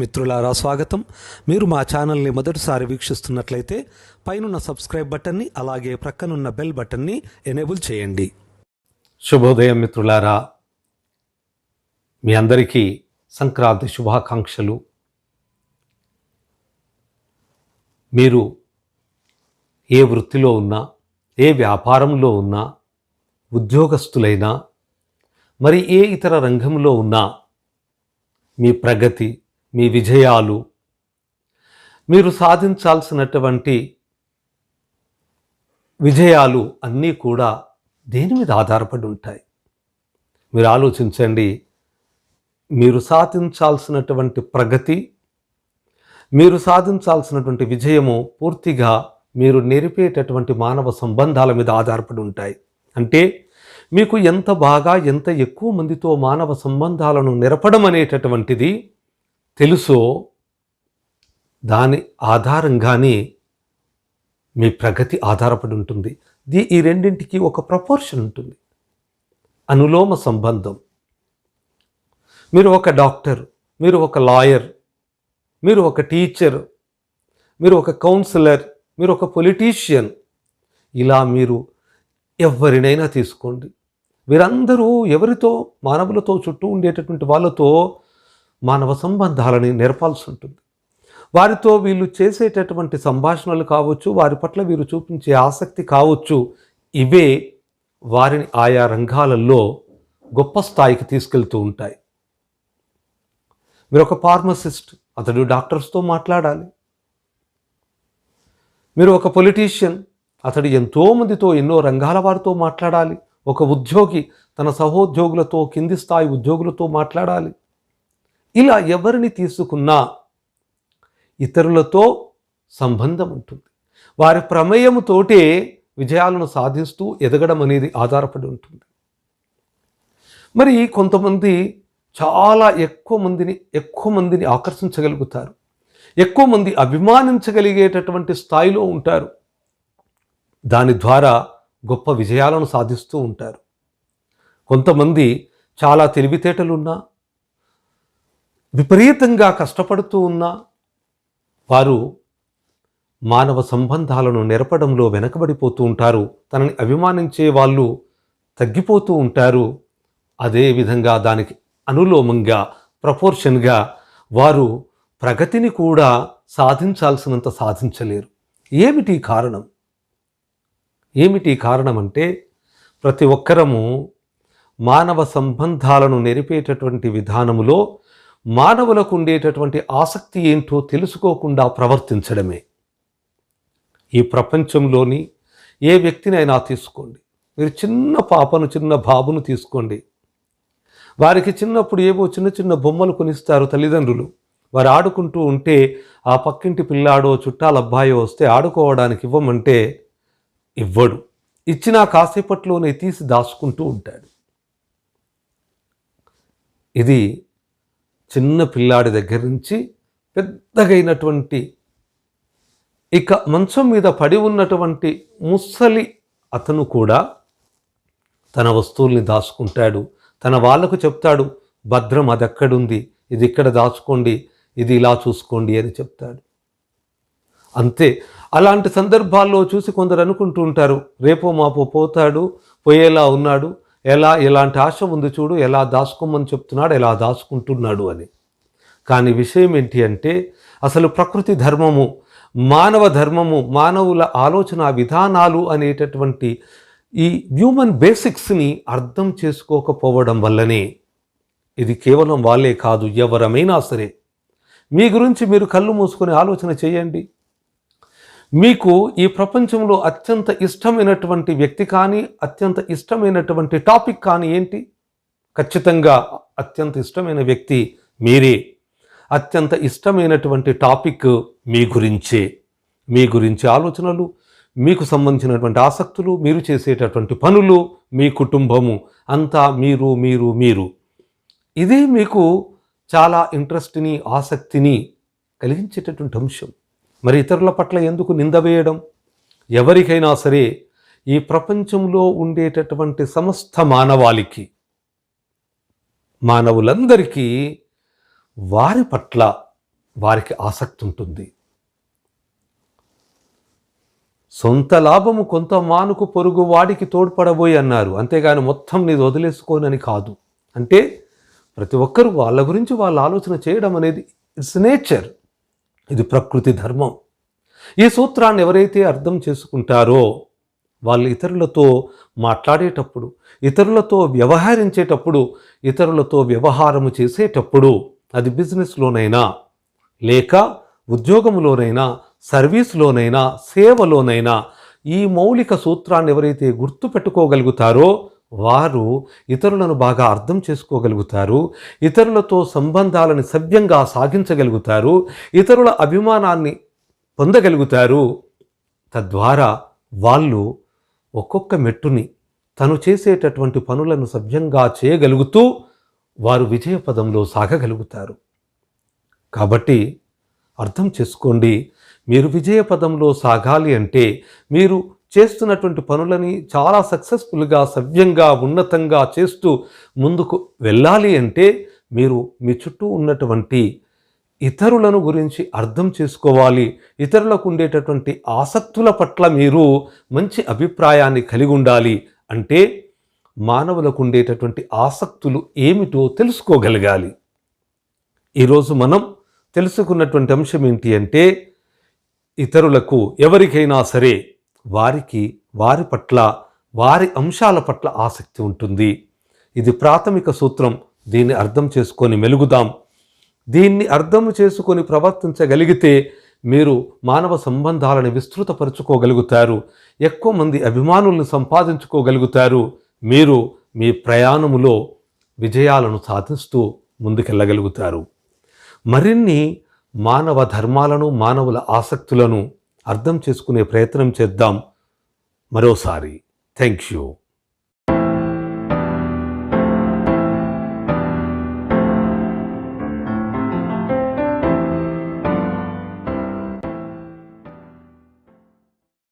మిత్రులారా స్వాగతం. మీరు మా ఛానల్ని మొదటిసారి వీక్షిస్తున్నట్లయితే పైనున్న సబ్స్క్రైబ్ బటన్ని అలాగే ప్రక్కనున్న బెల్ బటన్ని ఎనేబుల్ చేయండి. శుభోదయం మిత్రులారా, మీ అందరికీ సంక్రాంతి శుభాకాంక్షలు. మీరు ఏ వృత్తిలో ఉన్నా, ఏ వ్యాపారంలో ఉన్నా, ఉద్యోగస్తులైనా, మరి ఏ ఇతర రంగంలో ఉన్నా మీ ప్రగతి, మీ విజయాలు, మీరు సాధించాల్సినటువంటి విజయాలు అన్నీ కూడా దేని మీద ఆధారపడి ఉంటాయి? మీరు ఆలోచించండి. మీరు సాధించాల్సినటువంటి ప్రగతి, మీరు సాధించాల్సినటువంటి విజయము పూర్తిగా మీరు నెరిపేటటువంటి మానవ సంబంధాల మీద ఆధారపడి ఉంటాయి. అంటే మీకు ఎంత బాగా, ఎంత ఎక్కువ మందితో మానవ సంబంధాలను నెరపడం అనేటటువంటిది తెలుసో దాని ఆధారంగానే మీ ప్రగతి ఆధారపడి ఉంటుంది. ఈ రెండింటికి ఒక ప్రపోర్షన్ ఉంటుంది, అనులోమ సంబంధం. మీరు ఒక డాక్టర్, మీరు ఒక లాయర్, మీరు ఒక టీచర్, మీరు ఒక కౌన్సిలర్, మీరు ఒక పొలిటీషియన్, ఇలా మీరు ఎవరినైనా తీసుకోండి. వీరందరూ ఎవరితో, మానవులతో, చుట్టూ ఉండేటటువంటి వాళ్ళతో మానవ సంబంధాలని నేర్పాల్సి ఉంటుంది. వారితో వీళ్ళు చేసేటటువంటి సంభాషణలు కావచ్చు, వారి పట్ల వీరు చూపించే ఆసక్తి కావచ్చు, ఇవే వారిని ఆయా రంగాలలో గొప్ప స్థాయికి తీసుకెళ్తూ ఉంటాయి. మీరు ఒక ఫార్మసిస్ట్, అతడు డాక్టర్స్తో మాట్లాడాలి. మీరు ఒక పొలిటీషియన్, అతడు ఎంతోమందితో, ఎన్నో రంగాల వారితో మాట్లాడాలి. ఒక ఉద్యోగి తన సహోద్యోగులతో, కింది స్థాయి ఉద్యోగులతో మాట్లాడాలి. ఇలా ఎవరిని తీసుకున్నా ఇతరులతో సంబంధం ఉంటుంది. వారి ప్రమేయముతోటే విజయాలను సాధిస్తూ ఎదగడం అనేది ఆధారపడి ఉంటుంది. మరి కొంతమంది చాలా ఎక్కువ మందిని ఆకర్షించగలుగుతారు, ఎక్కువ మంది అభిమానించగలిగేటటువంటి స్థాయిలో ఉంటారు. దాని ద్వారా గొప్ప విజయాలను సాధిస్తూ ఉంటారు. కొంతమంది చాలా తెలివితేటలున్నా, విపరీతంగా కష్టపడుతూ ఉన్నా, వారు మానవ సంబంధాలను నెరపడంలో వెనకబడిపోతూ ఉంటారు. తనని అభిమానించే వాళ్ళు తగ్గిపోతూ ఉంటారు. అదేవిధంగా దానికి అనులోమంగా, ప్రపోర్షన్గా వారు ప్రగతిని కూడా సాధించాల్సినంత సాధించలేరు. ఏమిటి కారణం? ఏమిటి కారణం అంటే, ప్రతి ఒక్కరము మానవ సంబంధాలను నెరిపేటటువంటి విధానములో మానవులకు ఉండేటటువంటి ఆసక్తి ఏంటో తెలుసుకోకుండా ప్రవర్తించడమే. ఈ ప్రపంచంలోని ఏ వ్యక్తినైనా తీసుకోండి. మీరు చిన్న పాపను, చిన్న బాబును తీసుకోండి. వారికి చిన్నప్పుడు ఏవో చిన్న చిన్న బొమ్మలు కొనిస్తారు తల్లిదండ్రులు. వారు ఆడుకుంటూ ఉంటే ఆ పక్కింటి పిల్లాడో, చుట్టాల అబ్బాయో వస్తే ఆడుకోవడానికి ఇవ్వమంటే ఇవ్వడు. ఇచ్చినా కాసేపట్లోనే తీసి దాచుకుంటూ ఉంటాడు. ఇది చిన్న పిల్లాడి దగ్గర నుంచి పెద్దగైనటువంటి, ఇక మంచం మీద పడి ఉన్నటువంటి ముసలి అతను కూడా తన వస్తువుల్ని దాచుకుంటాడు. తన వాళ్లకు చెప్తాడు, భద్రం అది ఎక్కడుంది, ఇది ఇక్కడ దాచుకోండి, ఇది ఇలా చూసుకోండి అని చెప్తాడు. అంతే. అలాంటి సందర్భాల్లో చూసి కొందరు అనుకుంటూ ఉంటారు, రేపో మాపో పోతాడు, పోయేలా ఉన్నాడు, ఎలాంటి ఆశ ఉంది చూడు, ఎలా దాచుకోమని చెప్తున్నాడు, ఎలా దాచుకుంటున్నాడు అని. కానీ విషయం ఏంటి అంటే, అసలు ప్రకృతి ధర్మము, మానవ ధర్మము, మానవుల ఆలోచన విధానాలు అనేటటువంటి ఈ హ్యూమన్ బేసిక్స్ని అర్థం చేసుకోకపోవడం వల్లనే ఇది కేవలం వాళ్ళే కాదు, ఎవరమైనా సరే. మీ గురించి మీరు కళ్ళు మూసుకొని ఆలోచన చేయండి. మీకు ఈ ప్రపంచంలో అత్యంత ఇష్టమైనటువంటి వ్యక్తి కానీ, అత్యంత ఇష్టమైనటువంటి టాపిక్ కానీ ఏంటి? ఖచ్చితంగా అత్యంత ఇష్టమైన వ్యక్తి మీరే. అత్యంత ఇష్టమైనటువంటి టాపిక్ మీ గురించే. మీ గురించి ఆలోచనలు, మీకు సంబంధించినటువంటి ఆసక్తులు, మీరు చేసేటటువంటి పనులు, మీ కుటుంబము అంతా మీరు మీరు మీరు. ఇదే మీకు చాలా ఇంట్రెస్ట్ని, ఆసక్తిని కలిగించేటటువంటి అంశం. మరి ఇతరుల పట్ల ఎందుకు నింద వేయడం? ఎవరికైనా సరే, ఈ ప్రపంచంలో ఉండేటటువంటి సమస్త మానవులందరికీ వారి పట్ల వారికి ఆసక్తి ఉంటుంది. సొంత లాభము కొంత మానుకు పొరుగు వాడికి తోడ్పడబోయి అన్నారు. అంతేగాని మొత్తం నీది వదిలేసుకోనని కాదు. అంటే ప్రతి ఒక్కరూ వాళ్ళ గురించి వాళ్ళు ఆలోచన చేయడం అనేది ఇట్స్ నేచర్, ఇది ప్రకృతి ధర్మం. ఈ సూత్రాన్ని ఎవరైతే అర్థం చేసుకుంటారో వాళ్ళు ఇతరులతో మాట్లాడేటప్పుడు, ఇతరులతో వ్యవహరించేటప్పుడు, ఇతరులతో వ్యవహారము చేసేటప్పుడు, అది బిజినెస్లోనైనా లేక ఉద్యోగంలోనైనా, సర్వీస్లోనైనా, సేవలోనైనా ఈ మౌలిక సూత్రాన్ని ఎవరైతే గుర్తుపెట్టుకోగలుగుతారో వారు ఇతరులను బాగా అర్థం చేసుకోగలుగుతారు, ఇతరులతో సంబంధాలను సవ్యంగా సాగించగలుగుతారు, ఇతరుల అభిమానాన్ని పొందగలుగుతారు. తద్వారా వాళ్ళు ఒక్కొక్క మెట్టుని తను చేసేటటువంటి పనులను సవ్యంగా చేయగలుగుతూ వారు విజయపదంలో సాగగలుగుతారు. కాబట్టి అర్థం చేసుకోండి, మీరు విజయపదంలో సాగాలి అంటే, మీరు చేస్తున్నటువంటి పనులని చాలా సక్సెస్ఫుల్గా, సవ్యంగా, ఉన్నతంగా చేస్తూ ముందుకు వెళ్ళాలి అంటే మీరు మీ చుట్టూ ఉన్నటువంటి ఇతరులను గురించి అర్థం చేసుకోవాలి. ఇతరులకు ఉండేటటువంటి ఆసక్తుల పట్ల మీరు మంచి అభిప్రాయాన్ని కలిగి ఉండాలి. అంటే మానవులకు ఉండేటటువంటి ఆసక్తులు ఏమిటో తెలుసుకోగలగాలి. ఈరోజు మనం తెలుసుకున్నటువంటి అంశం ఏంటి అంటే, ఇతరులకు ఎవరికైనా సరే వారి పట్ల, వారి అంశాల పట్ల ఆసక్తి ఉంటుంది. ఇది ప్రాథమిక సూత్రం. దీన్ని అర్థం చేసుకొని మెలుగుదాం. దీన్ని అర్థం చేసుకొని ప్రవర్తించగలిగితే మీరు మానవ సంబంధాలను విస్తృతపరుచుకోగలుగుతారు, ఎక్కువ మంది అభిమానులను సంపాదించుకోగలుగుతారు. మీరు మీ ప్రయాణములో విజయాలను సాధిస్తూ ముందుకెళ్ళగలుగుతారు. మరిన్ని మానవ ధర్మాలను, మానవుల ఆసక్తులను అర్థం చేసుకునే ప్రయత్నం చేద్దాం. మరోసారి థ్యాంక్ యూ.